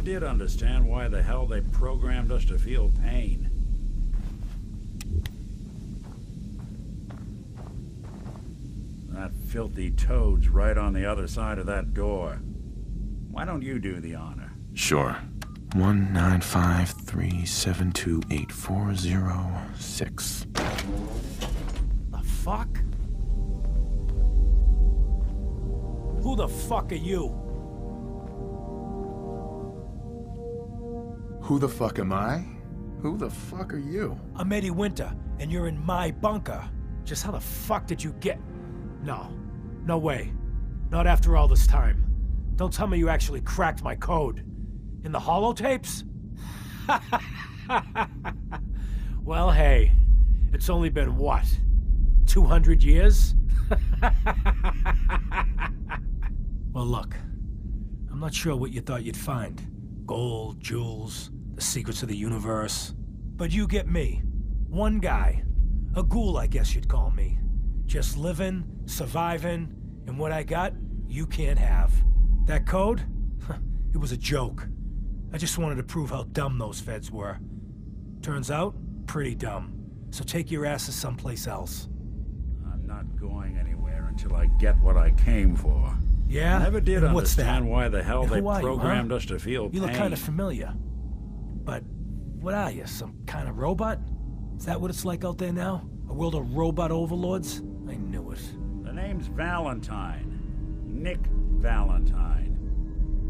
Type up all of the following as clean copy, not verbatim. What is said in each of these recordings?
did understand why the hell they programmed us to feel pain. That filthy toad's right on the other side of that door. Why don't you do the honor? Sure. 19537284006. The fuck? Who the fuck are you? Who the fuck am I? Who the fuck are you? I'm Eddie Winter, and you're in my bunker. Just how the fuck did you get... No. No way. Not after all this time. Don't tell me you actually cracked my code. In the holotapes? Well, hey. It's only been, what? 200 years? Well, look. I'm not sure what you thought you'd find. Gold, jewels, the secrets of the universe. But you get me. One guy. A ghoul, I guess you'd call me. Just living, surviving, and what I got, you can't have. That code? It was a joke. I just wanted to prove how dumb those feds were. Turns out, pretty dumb. So take your asses someplace else. I'm not going anywhere until I get what I came for. Yeah? I never did And what's understand that? why the hell And they who are you, programmed huh? us to feel pain. You look kind of familiar. But what are you, some kind of robot? Is that what it's like out there now? A world of robot overlords? I knew it. The name's Valentine. Nick Valentine.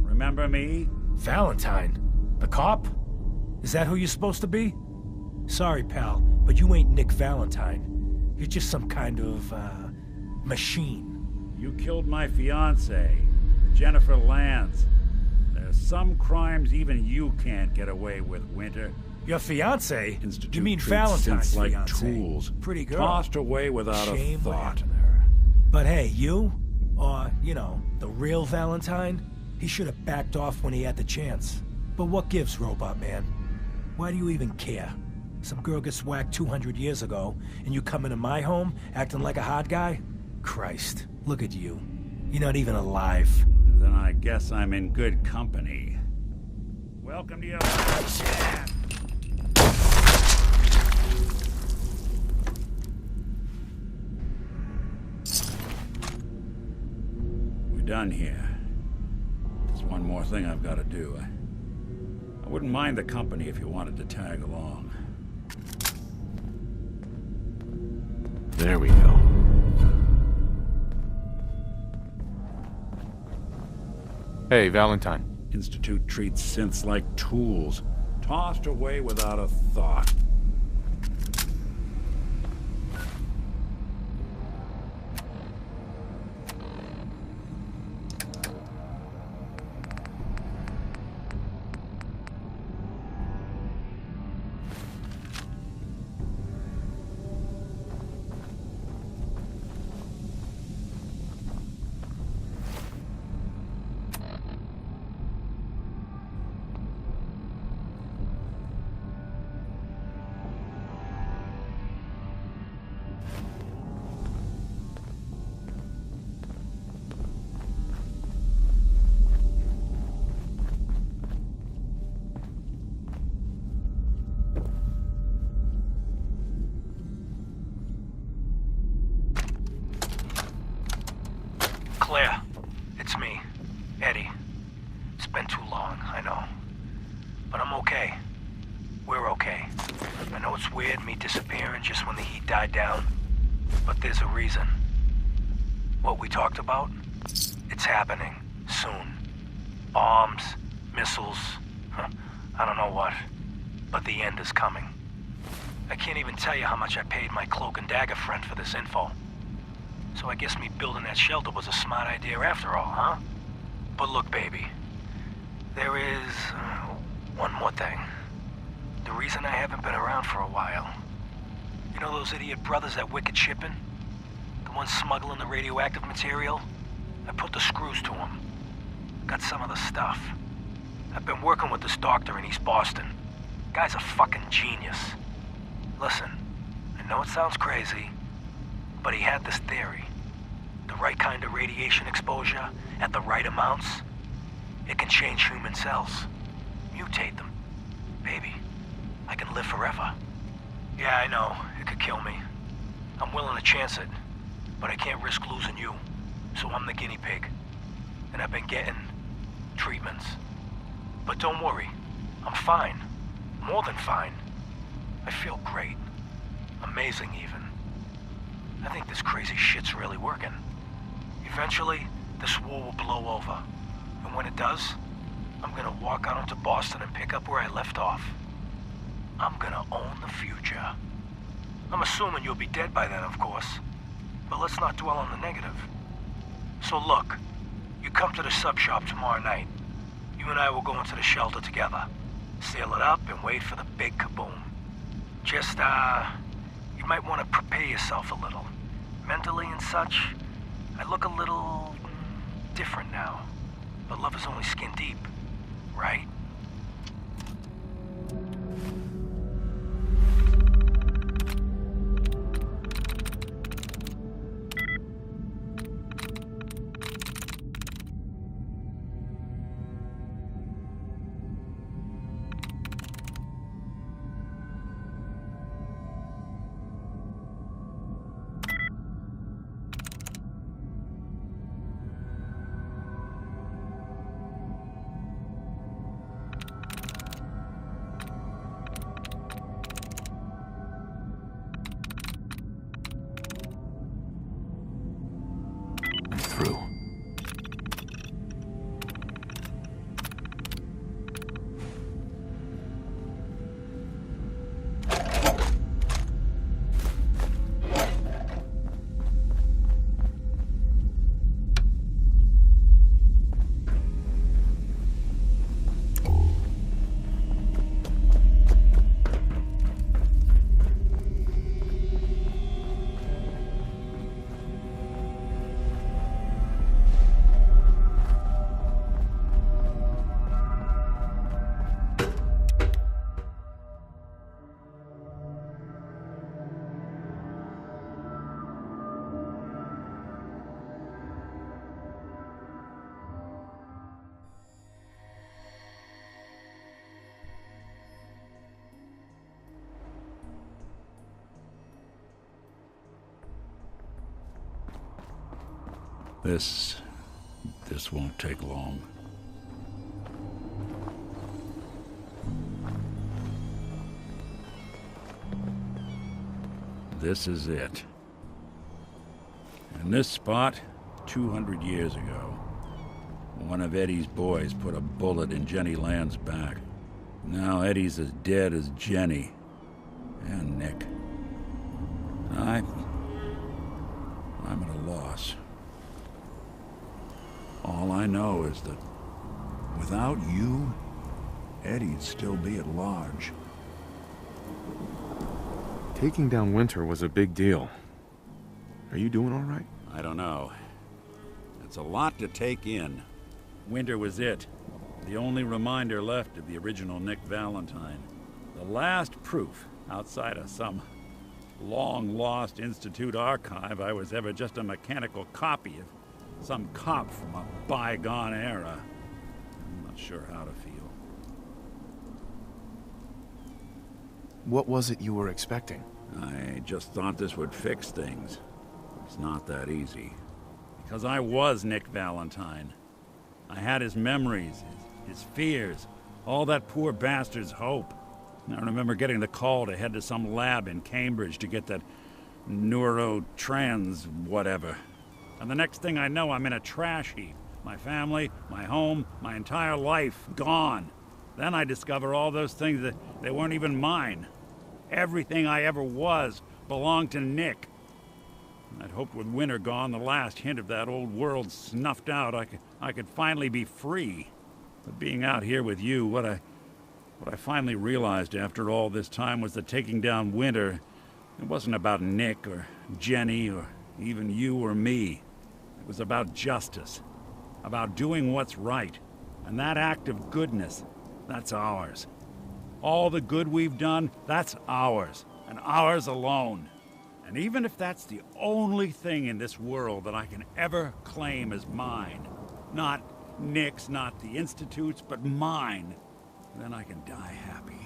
Remember me? Valentine? The cop? Is that who you're supposed to be? Sorry, pal, but you ain't Nick Valentine. You're just some kind of, machine. You killed my fiancée, Jennifer Lance. There's some crimes even you can't get away with, Winter. Your fiancé? Institute You mean treats Valentine's synths like fiancé? tools. Pretty girl. Tossed away without Shame a what thought. happened to her. But hey, you? Or, you know, the real Valentine? He should have backed off when he had the chance. But what gives, Robot Man? Why do you even care? Some girl gets whacked 200 years ago, and you come into my home acting like a hot guy? Christ, look at you. You're not even alive. Then I guess I'm in good company. Welcome to your... We're done here. There's one more thing I've got to do. I wouldn't mind the company if you wanted to tag along. There we go. Hey, Valentine. Institute treats synths like tools, tossed away without a thought. Claire, it's me, Eddie. It's been too long, I know. But I'm okay. We're okay. I know it's weird me disappearing just when the heat died down, but there's a reason. What we talked about? It's happening. Soon. Bombs, missiles, I don't know what. But the end is coming. I can't even tell you how much I paid my Cloak and Dagger friend for this info. So I guess me building that shelter was a smart idea after all, huh? But look, baby. There is... one more thing. The reason I haven't been around for a while. You know those idiot brothers at Wicked Shipping? The ones smuggling the radioactive material? I put the screws to them. Got some of the stuff. I've been working with this doctor in East Boston. Guy's a fucking genius. Listen, I know it sounds crazy, but he had this theory. The right kind of radiation exposure, at the right amounts, it can change human cells. mutate them. Baby, I can live forever. Yeah, I know. It could kill me. I'm willing to chance it, but I can't risk losing you. So I'm the guinea pig. And I've been getting treatments. But don't worry. I'm fine. More than fine. I feel great. Amazing, even. I think this crazy shit's really working. Eventually, this war will blow over. And when it does, I'm gonna walk out into Boston and pick up where I left off. I'm gonna own the future. I'm assuming you'll be dead by then, of course. But let's not dwell on the negative. So look, you come to the sub shop tomorrow night. You and I will go into the shelter together. Seal it up and wait for the big kaboom. Just, you might want to prepare yourself a little. Mentally and such, I look a little different now. But love is only skin deep, right? Through. This won't take long. This is it. In this spot, 200 years ago, one of Eddie's boys put a bullet in Jenny Land's back. Now Eddie's as dead as Jenny. And Nick. I'm at a loss. All I know is that without you, Eddie'd still be at large. Taking down Winter was a big deal. Are you doing all right? I don't know. It's a lot to take in. Winter was it. The only reminder left of the original Nick Valentine. The last proof, outside of some long-lost Institute archive, I was ever just a mechanical copy of some cop from a bygone era. I'm not sure how to feel. What was it you were expecting? I just thought this would fix things. It's not that easy. Because I was Nick Valentine. I had his memories, his fears, all that poor bastard's hope. I remember getting the call to head to some lab in Cambridge to get that neurotrans whatever. And the next thing I know, I'm in a trash heap. My family, my home, my entire life, gone. Then I discover all those things that they weren't even mine. Everything I ever was belonged to Nick. I'd hoped with Winter gone, the last hint of that old world snuffed out, I could finally be free. But being out here with you, what I finally realized after all this time was that taking down Winter, it wasn't about Nick or Jenny or even you or me. It was about justice, about doing what's right. And that act of goodness, that's ours. All the good we've done, that's ours, and ours alone. And even if that's the only thing in this world that I can ever claim as mine, not Nick's, not the Institute's, but mine, then I can die happy.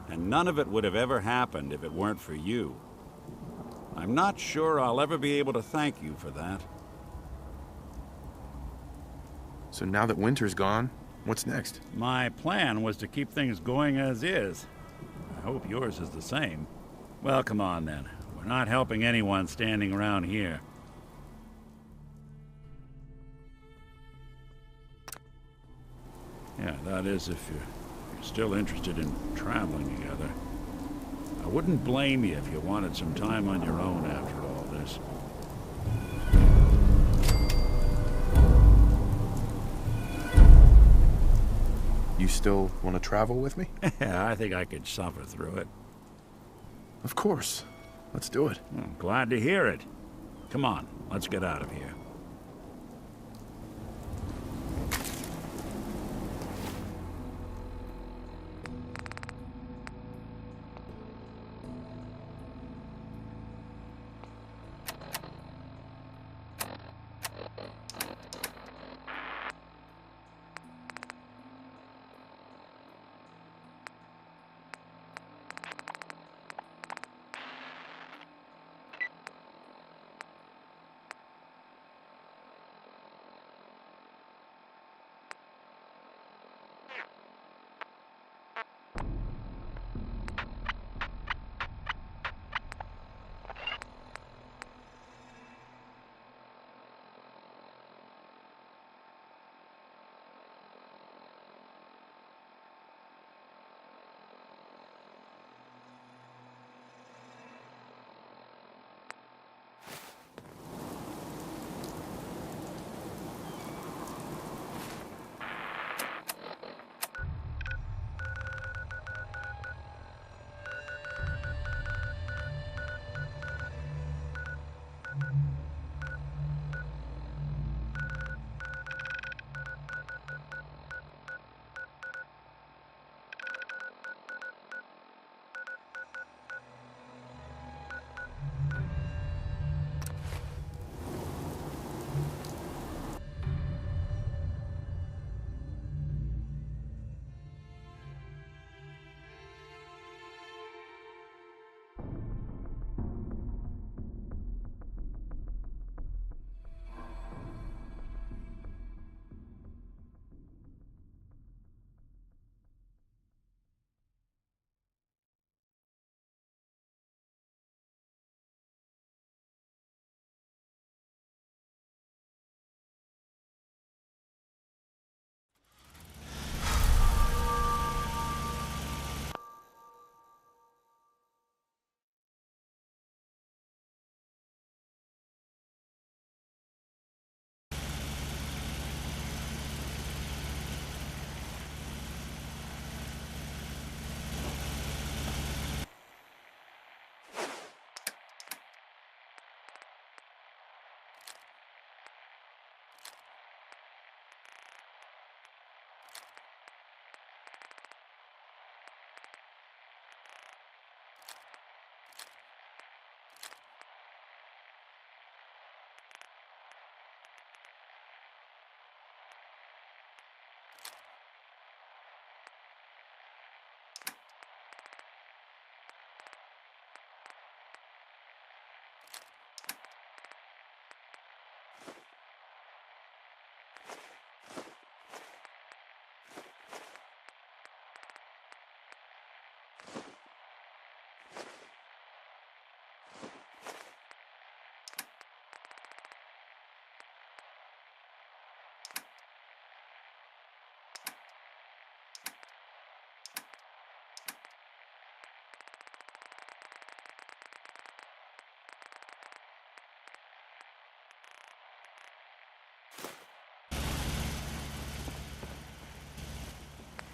And none of it would have ever happened if it weren't for you. I'm not sure I'll ever be able to thank you for that. So now that Winter's gone, what's next? My plan was to keep things going as is. I hope yours is the same. Well, come on then. We're not helping anyone standing around here. Yeah, that is if you're still interested in traveling together. I wouldn't blame you if you wanted some time on your own after all this. You still want to travel with me? Yeah, I think I could suffer through it. Of course. Let's do it. I'm glad to hear it. Come on, let's get out of here.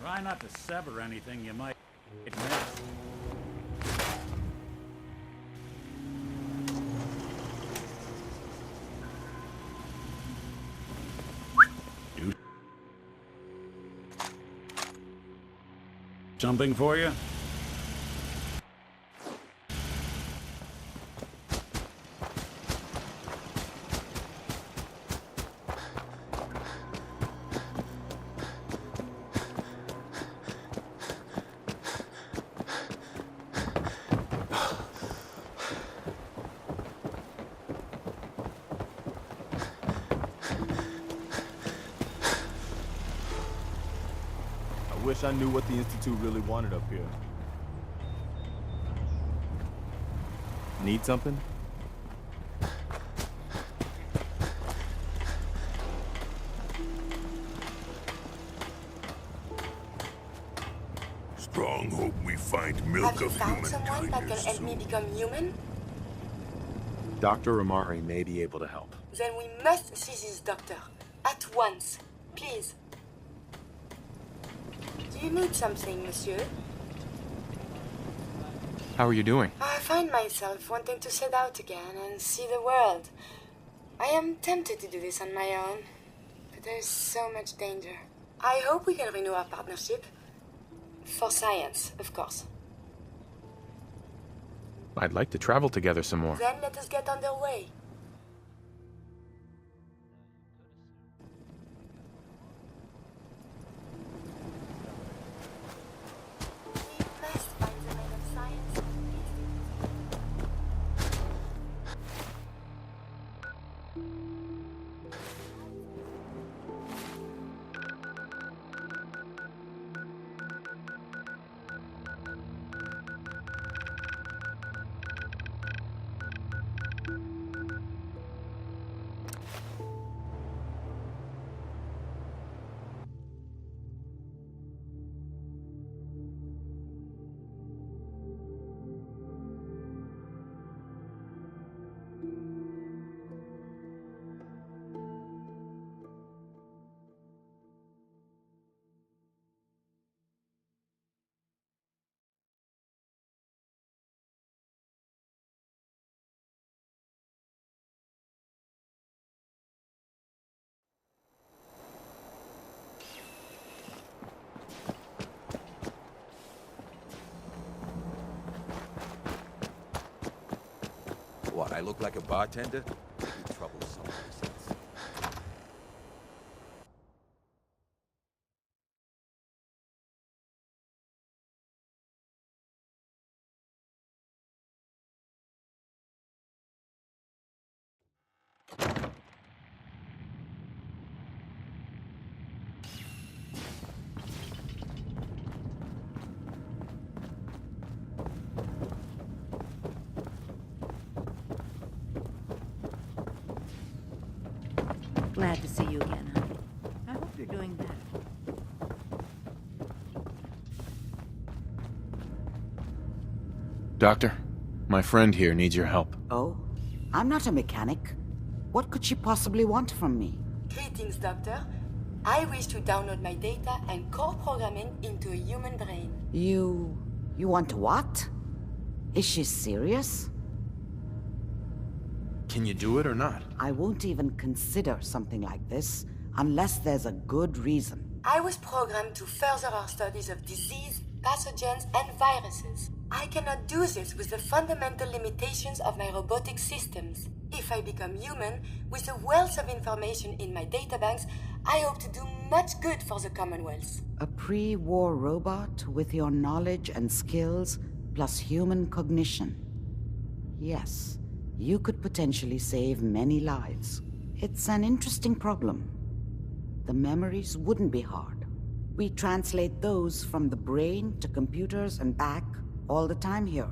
Try not to sever anything you might miss. Do something for you? wish I knew what the Institute really wanted up here. Need something? Strong hope we find milk Have you of found human someone that can kindness help me soon. become human? Dr. Amari may be able to help. Then we must see this doctor. At once. Please. Do you need something, monsieur? How are you doing? I find myself wanting to set out again and see the world. I am tempted to do this on my own, but there is so much danger. I hope we can renew our partnership. For science, of course. I'd like to travel together some more. Then let us get underway. We must find the man of science. What, I look like a bartender? Maybe trouble someplace else. Glad to see you again, honey. I hope you're doing better. Doctor, my friend here needs your help. Oh? I'm not a mechanic. What could she possibly want from me? Greetings, Doctor. I wish to download my data and core programming into a human brain. You want what? Is she serious? Can you do it or not? I won't even consider something like this unless there's a good reason. I was programmed to further our studies of disease, pathogens, and viruses. I cannot do this with the fundamental limitations of my robotic systems. If I become human, with the wealth of information in my databanks, I hope to do much good for the Commonwealth. A pre-war robot with your knowledge and skills plus human cognition. Yes, you could potentially save many lives. It's an interesting problem. The memories wouldn't be hard. We translate those from the brain to computers and back all the time here.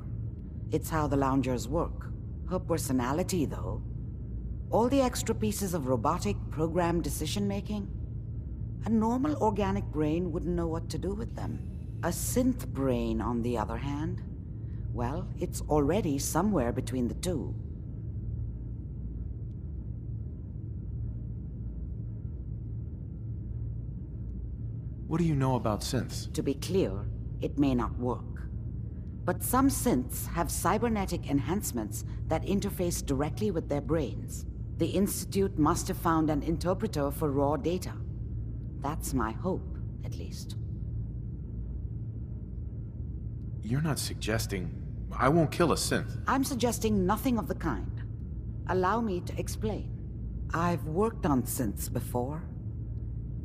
It's how the loungers work. Her personality, though. All the extra pieces of robotic programmed decision-making. A normal organic brain wouldn't know what to do with them. A synth brain, on the other hand, well, it's already somewhere between the two. What do you know about synths? To be clear, it may not work. But some synths have cybernetic enhancements that interface directly with their brains. The Institute must have found an interpreter for raw data. That's my hope, at least. You're not suggesting... I won't kill a synth. I'm suggesting nothing of the kind. Allow me to explain. I've worked on synths before,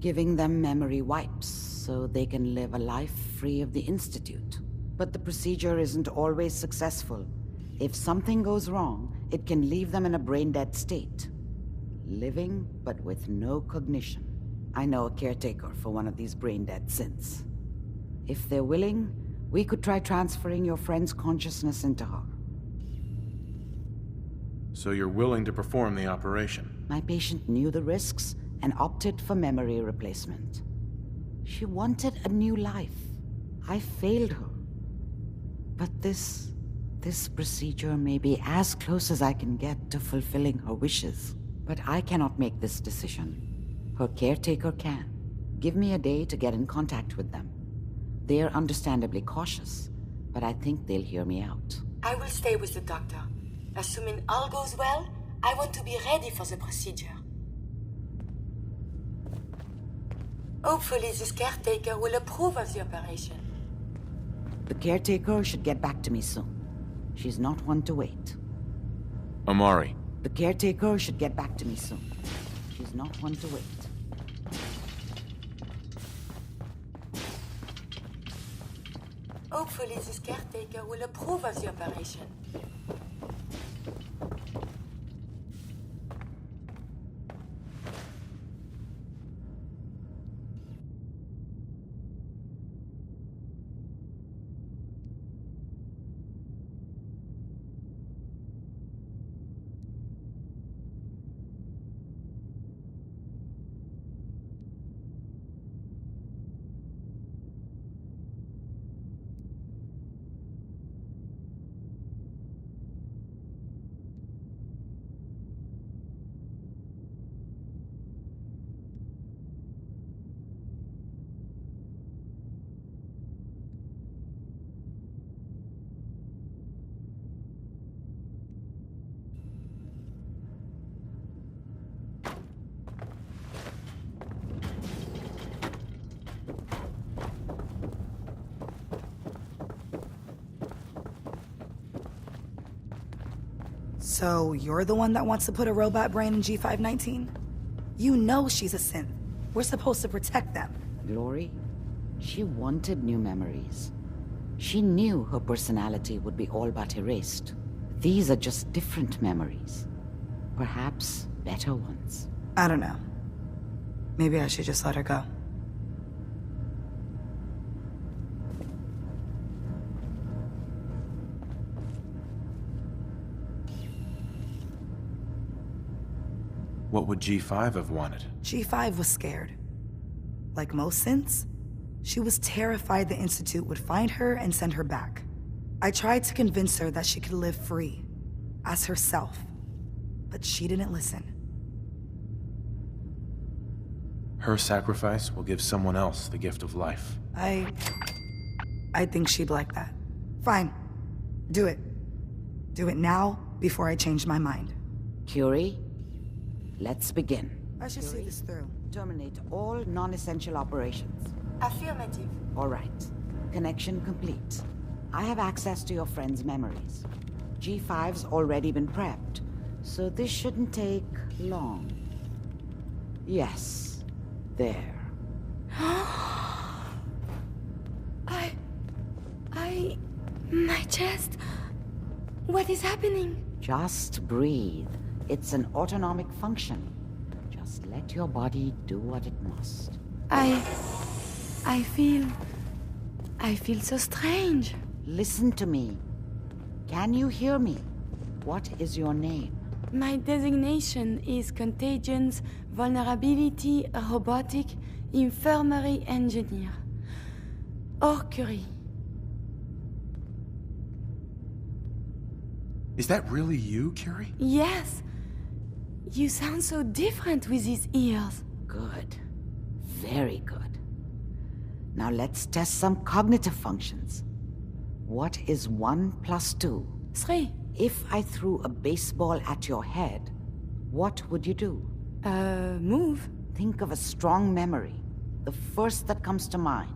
giving them memory wipes so they can live a life free of the Institute. But the procedure isn't always successful. If something goes wrong, it can leave them in a brain-dead state. Living, but with no cognition. I know a caretaker for one of these brain-dead synths. If they're willing, we could try transferring your friend's consciousness into her. So you're willing to perform the operation? My patient knew the risks and opted for memory replacement. She wanted a new life. I failed her. But this procedure may be as close as I can get to fulfilling her wishes. But I cannot make this decision. Her caretaker can. Give me a day to get in contact with them. They are understandably cautious, but I think they'll hear me out. I will stay with the doctor. Assuming all goes well, I want to be ready for the procedure. Hopefully this caretaker will approve of the operation. The caretaker should get back to me soon. She's not one to wait. Amari. The caretaker should get back to me soon. She's not one to wait. Hopefully this caretaker will approve of the operation. So, you're the one that wants to put a robot brain in G519? You know she's a synth. We're supposed to protect them. Glory, she wanted new memories. She knew her personality would be all but erased. These are just different memories. Perhaps better ones. I don't know. Maybe I should just let her go. What would G5 have wanted? G5 was scared. Like most synths, she was terrified the Institute would find her and send her back. I tried to convince her that she could live free, as herself, but she didn't listen. Her sacrifice will give someone else the gift of life. I think she'd like that. Fine. Do it. Do it now, before I change my mind. Curie, let's begin. I should see this through. Terminate all non-essential operations. Affirmative. All right. Connection complete. I have access to your friend's memories. G5's already been prepped, so this shouldn't take long. Yes. There. My chest. What is happening? Just breathe. It's an autonomic function. Just let your body do what it must. I feel so strange. Listen to me. Can you hear me? What is your name? My designation is Contagions Vulnerability Robotic Infirmary Engineer. Or Curie. Is that really you, Curie? Yes. You sound so different with these ears. Good. Very good. Now let's test some cognitive functions. What is 1 + 2? 3. If I threw a baseball at your head, what would you do? Move. Think of a strong memory. The first that comes to mind.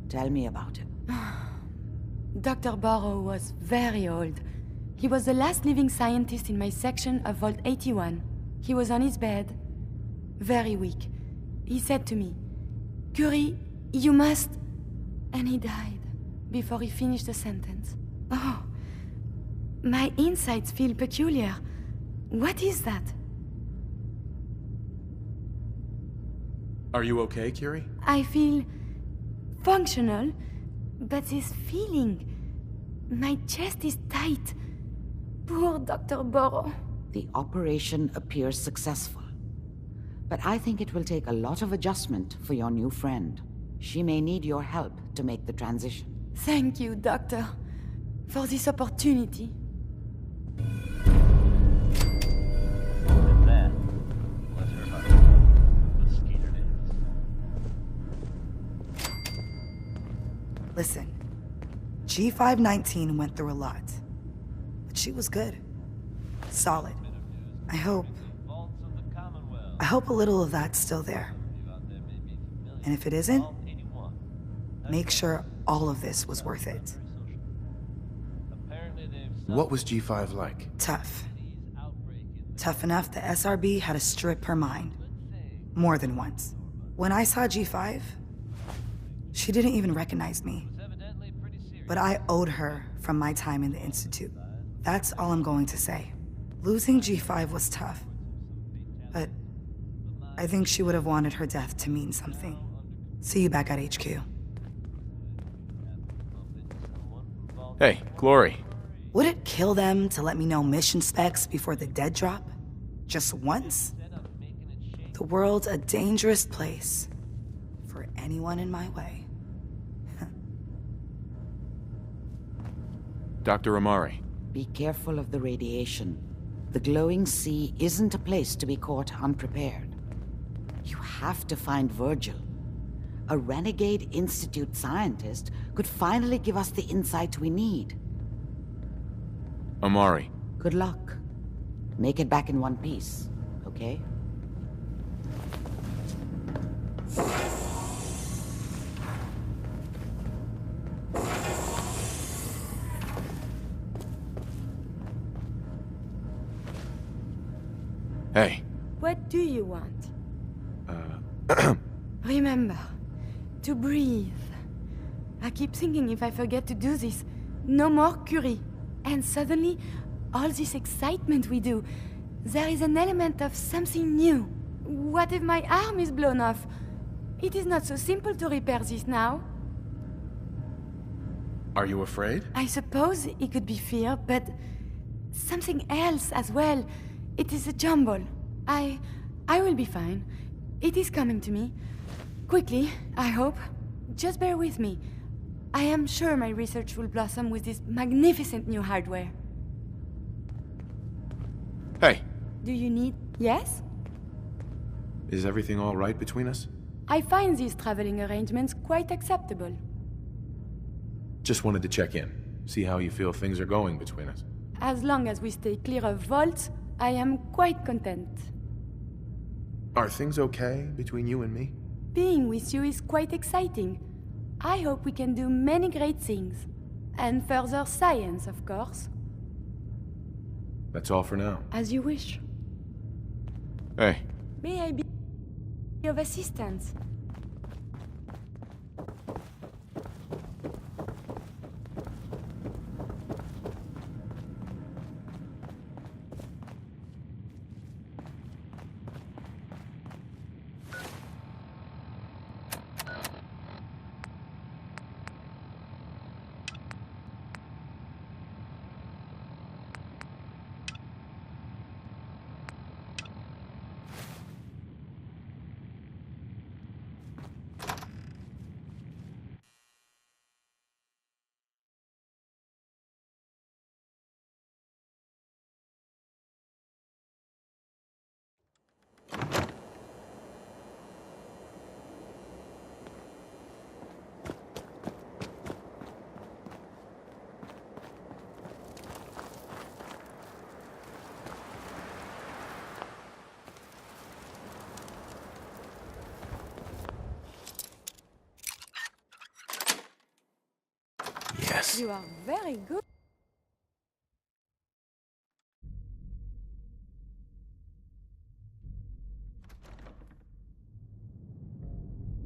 Tell me about it. Dr. Burrow was very old. He was the last living scientist in my section of Vault 81. He was on his bed, very weak. He said to me, "Curie, you must..." And he died before he finished the sentence. Oh, my insides feel peculiar. What is that? Are you okay, Curie? I feel functional, but this feeling... My chest is tight. Poor Dr. Burrow. The operation appears successful. But I think it will take a lot of adjustment for your new friend. She may need your help to make the transition. Thank you, Doctor, for this opportunity. Listen, G519 went through a lot, but she was good. Solid. I hope a little of that's still there. And if it isn't, make sure all of this was worth it. What was G5 like? Tough. Tough enough the SRB had to strip her mind. More than once. When I saw G5, she didn't even recognize me. But I owed her from my time in the Institute. That's all I'm going to say. Losing G5 was tough. But I think she would have wanted her death to mean something. See you back at HQ. Hey, Glory. Would it kill them to let me know mission specs before the dead drop? Just once? The world's a dangerous place for anyone in my way. Dr. Amari. Be careful of the radiation. The glowing sea isn't a place to be caught unprepared. You have to find Virgil. A renegade Institute scientist could finally give us the insight we need. Amari. Good luck. Make it back in one piece, okay? Hey. What do you want? Remember, to breathe. I keep thinking if I forget to do this, no more Curie. And suddenly, all this excitement we do, there is an element of something new. What if my arm is blown off? It is not so simple to repair this now. Are you afraid? I suppose it could be fear, but something else as well. It is a jumble. I will be fine. It is coming to me. Quickly, I hope. Just bear with me. I am sure my research will blossom with this magnificent new hardware. Hey. Do you need... Yes? Is everything all right between us? I find these traveling arrangements quite acceptable. Just wanted to check in. See how you feel things are going between us. As long as we stay clear of vaults, I am quite content. Are things okay between you and me? Being with you is quite exciting. I hope we can do many great things. And further science, of course. That's all for now. As you wish. Hey. May I be of assistance? Yes. You are very good.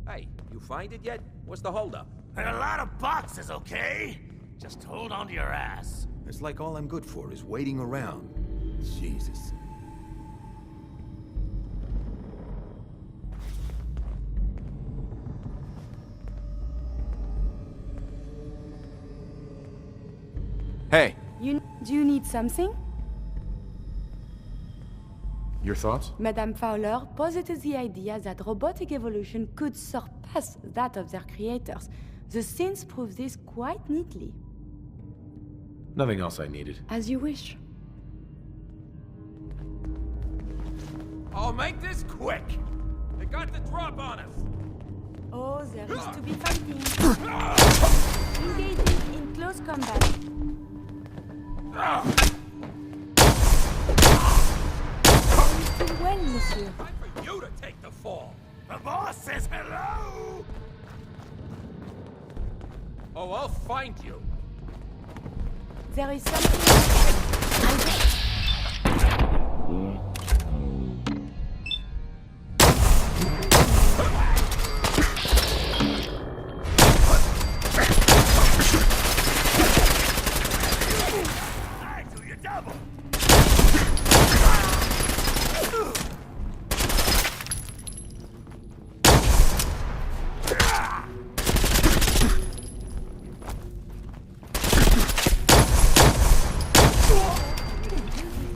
Hey, you find it yet? What's the holdup? And a lot of boxes, okay? Just hold on to your ass. It's like all I'm good for is waiting around. Jesus. Hey. Do you need something? Your thoughts? Madame Fowler posited the idea that robotic evolution could surpass that of their creators. The synths prove this quite neatly. Nothing else I needed. As you wish. I'll make this quick. They got the drop on us. Oh, there is to be fighting. Engaging in close combat. Well, monsieur. Time for you to take the fall. The boss says hello. Oh, I'll find you. There is something. I do you double.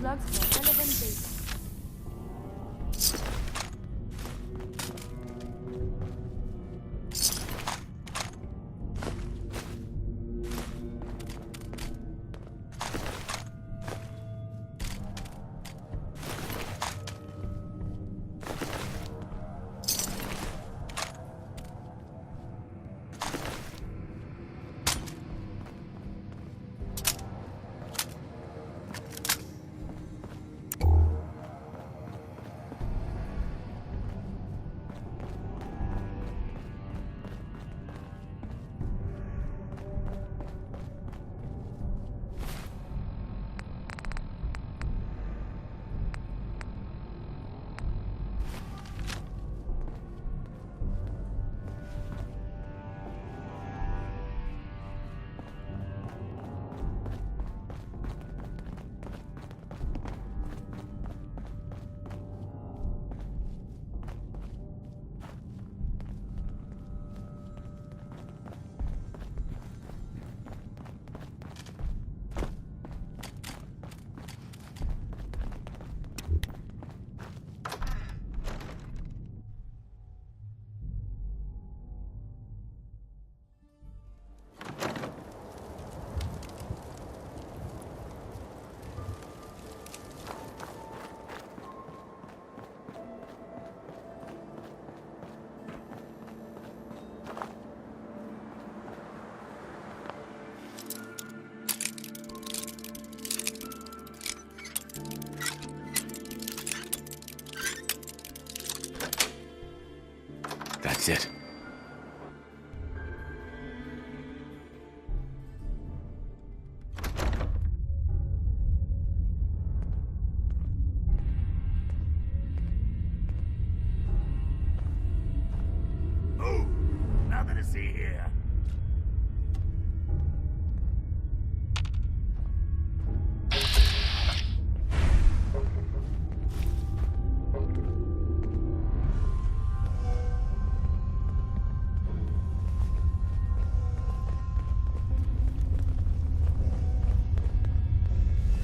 Logs for relevant data. That's it. Ooh, nothing to see here.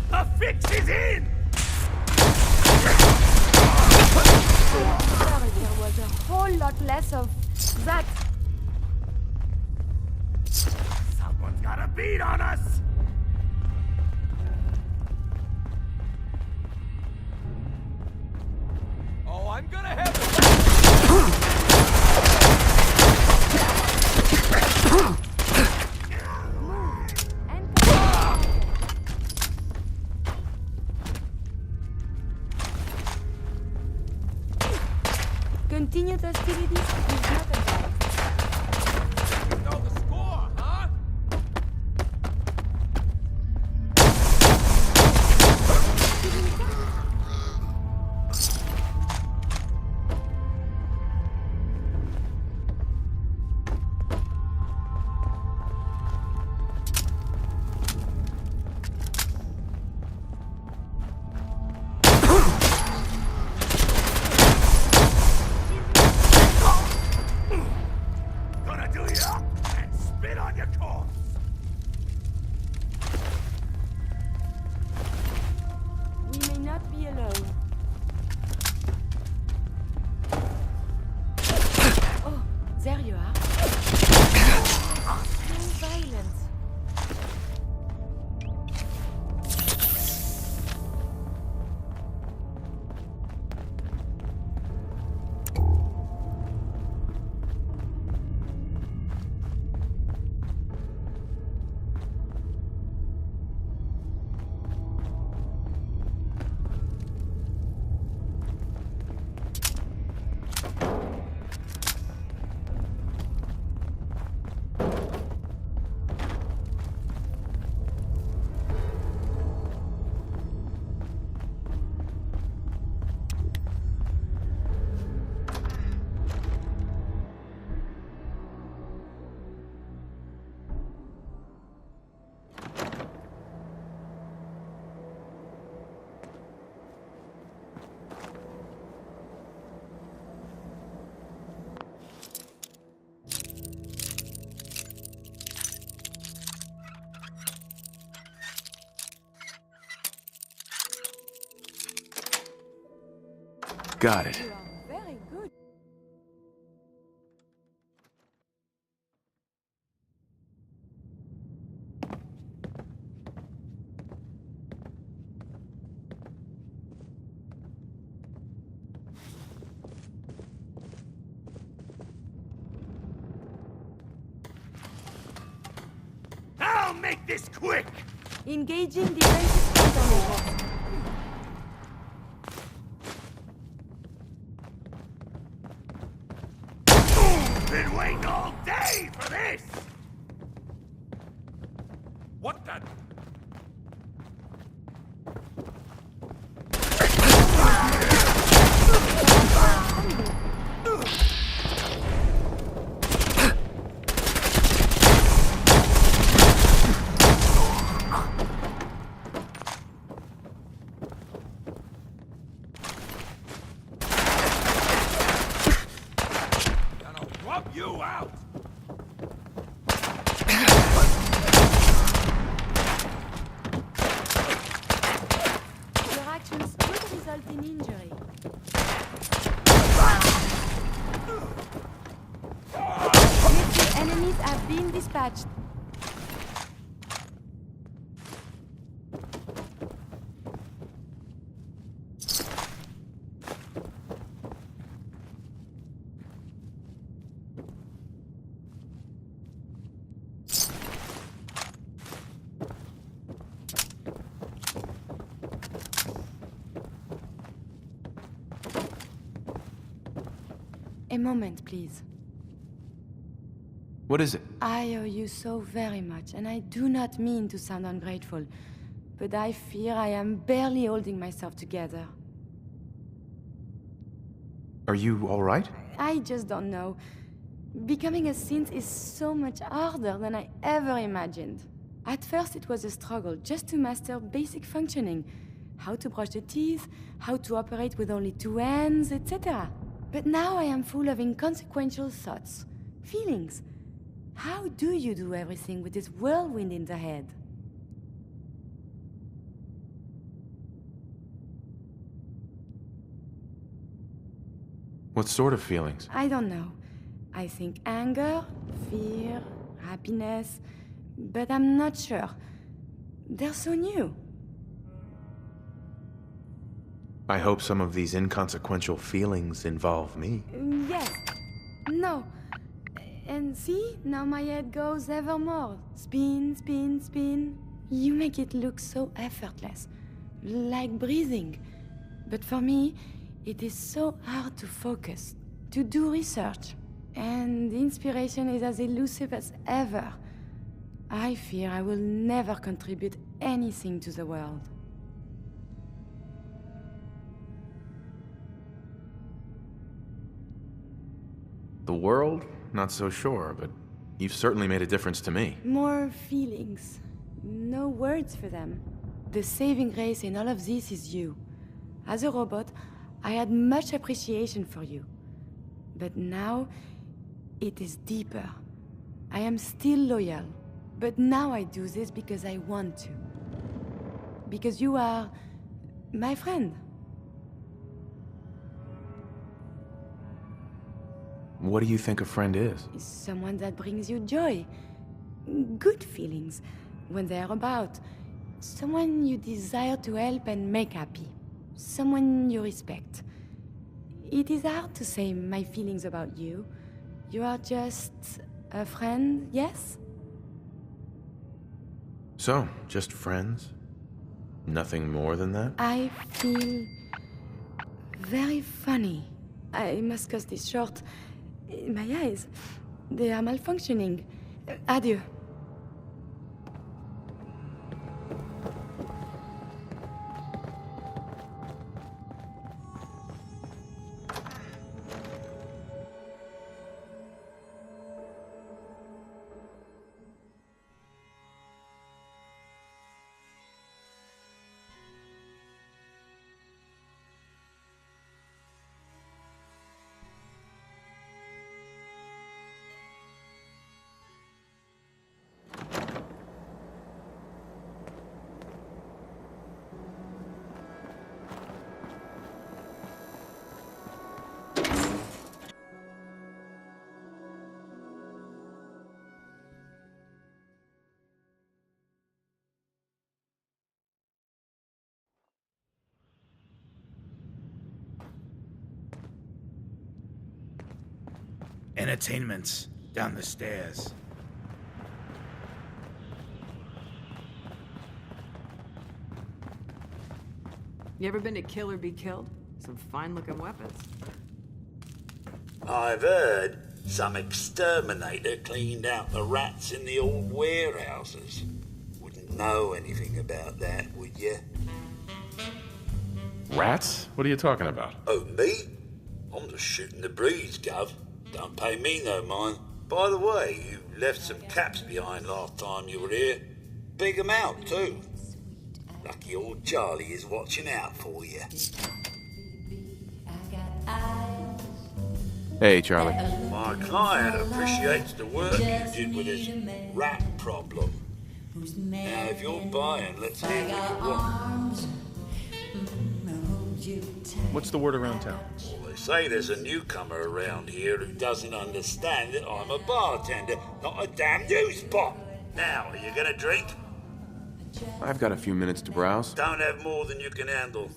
The fix is in! Sorry, there was a whole lot less of that. Someone's got a beat on us! Oh, I'm gonna have to... Continued hostilities is not advised. You know the score, huh? not be alone. Oh, there you are. So violent. Got it. You are very good. I'll make this quick! Engaging defensive countermeasures. Been waiting all day for this! What the? Gonna rub you out! Your actions could result in injury. Military enemies have been dispatched. A moment, please. What is it? I owe you so very much, and I do not mean to sound ungrateful, but I fear I am barely holding myself together. Are you all right? I just don't know. Becoming a synth is so much harder than I ever imagined. At first it was a struggle just to master basic functioning. How to brush the teeth, how to operate with only two hands, etc. But now I am full of inconsequential thoughts, feelings. How do you do everything with this whirlwind in the head? What sort of feelings? I don't know. I think anger, fear, happiness, but I'm not sure. They're so new. I hope some of these inconsequential feelings involve me. Yes. No. And see, now my head goes ever more. Spin, spin, spin. You make it look so effortless. Like breathing. But for me, it is so hard to focus, to do research. And inspiration is as elusive as ever. I fear I will never contribute anything to the world. The world? Not so sure, but you've certainly made a difference to me. More feelings. No words for them. The saving grace in all of this is you. As a robot, I had much appreciation for you. But now, it is deeper. I am still loyal. But now I do this because I want to. Because you are My friend. What do you think a friend is? Someone that brings you joy. Good feelings when they're about. Someone you desire to help and make happy. Someone you respect. It is hard to say my feelings about you. You are just a friend, yes? So, just friends? Nothing more than that? I feel very funny. I must cut this short. My eyes, they are malfunctioning. Adieu. Entertainment's down the stairs. You ever been to Kill or Be Killed? Some fine-looking weapons. I've heard some exterminator cleaned out the rats in the old warehouses. Wouldn't know anything about that, would you? Rats? What are you talking about? Oh, me? I'm just shooting the breeze, Gov. Don't pay me no mind. By the way, you left some caps behind last time you were here. Big 'em out, too. Lucky old Charlie is watching out for you. Hey, Charlie. My client appreciates the work you did with his rat problem. Now, if you're buying, let's hear what you want. What's the word around town? Well, they say there's a newcomer around here who doesn't understand that I'm a bartender, not a damn news bot. Now, are you gonna drink? I've got a few minutes to browse. Don't have more than you can handle.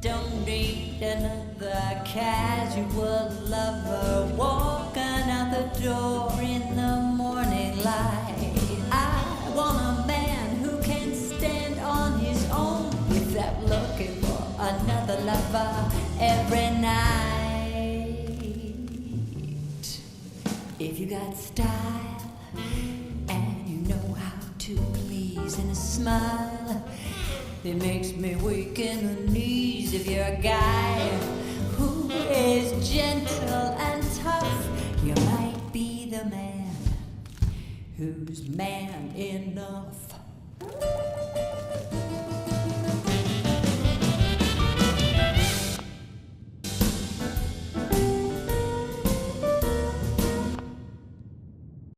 Don't need another casual lover walking out the door in the morning light. I want a man who can stand on his own without looking for another lover every night. If you got style and you know how to please in a smile, it makes me weak in the knees. If you're a guy who is gentle and tough, you might be the man who's man enough.